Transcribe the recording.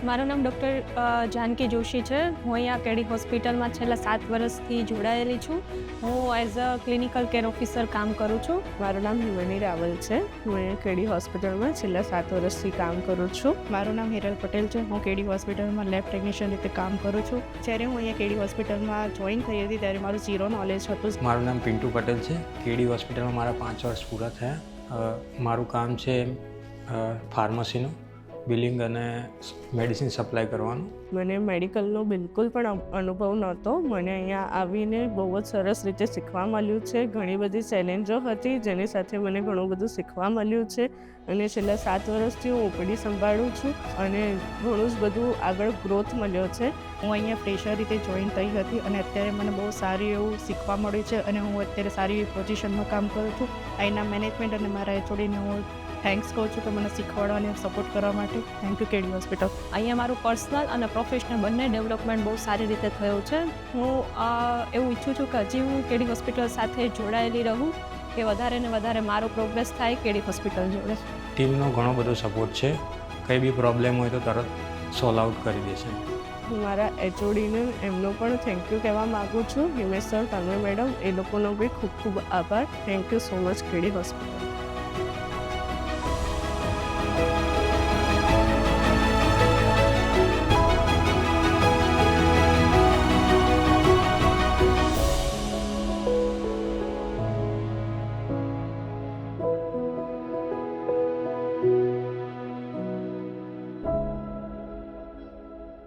મારું નામ ડૉક્ટર જાનકી જોશી છે. હું અહીંયા કેડી હોસ્પિટલમાં છેલ્લા 7 વર્ષથી જોડાયેલી છું. હું as a clinical care officer કામ કરું છું. મારું નામ હિમની રાવલ છે. હું અહીંયા કેડી હોસ્પિટલમાં છેલ્લા 7 વર્ષથી કામ કરું છું. મારું નામ હિરલ પટેલ છે. હું કેડી હોસ્પિટલમાં લેબ ટેકનિશિયન રીતે કામ કરું છું. જ્યારે હું અહીંયા કેડી હોસ્પિટલમાં જોઈન થઈ હતી ત્યારે મારું ઝીરો નોલેજ હતું. મારું નામ પિન્ટુ પટેલ છે. કેડી હોસ્પિટલમાં મારા 5 વર્ષ પૂરા થયા. મારું કામ છે ફાર્મસીનું, બિલિંગ અને મેડિસિન સપ્લાય કરવાનું. મને મેડિકલનો બિલકુલ પણ અનુભવ નહોતો. મને અહીંયા આવીને બહુ જ સરસ રીતે શીખવા મળ્યું છે. ઘણી બધી ચેલેન્જો હતી જેની સાથે મને ઘણું બધું શીખવા મળ્યું છે. અને છેલ્લા 7 વર્ષથી હું ઓપીડી સંભાળું છું અને ઘણું જ બધું આગળ ગ્રોથ મળ્યો છે. હું અહીંયા ફ્રેશર રીતે જોઈન થઈ હતી અને અત્યારે મને બહુ સારું એવું શીખવા મળ્યું છે અને હું અત્યારે સારી એવી પોઝિશનમાં કામ કરું છું. અહીંના મેનેજમેન્ટ અને મારા એચઓડીને હું થેન્ક્સ કહું છું કે મને શીખવાડવા અને સપોર્ટ કરવા માટે. Thank you KD hospital. અહીંયા મારું પર્સનલ અને પ્રોફેશનલ બંને ડેવલપમેન્ટ બહુ સારી રીતે થયું છે. હું એવું ઈચ્છું છું કે હજી હું કેડી હોસ્પિટલ સાથે જોડાયેલી રહું, કે વધારે ને વધારે મારો પ્રોગ્રેસ થાય કેડી હોસ્પિટલ જોડે. ટીમનો ઘણો બધો સપોર્ટ છે. કંઈ બી પ્રોબ્લેમ હોય તો તરત સોલ્વ આઉટ કરી દે છે. હું મારા એચઓડીને એમનો પણ થેન્ક યુ કહેવા માગું છું. હિમેશ સર, તન્મય મેડમ, એ લોકોનો બી ખૂબ ખૂબ આભાર. Thank you so much KD hospital.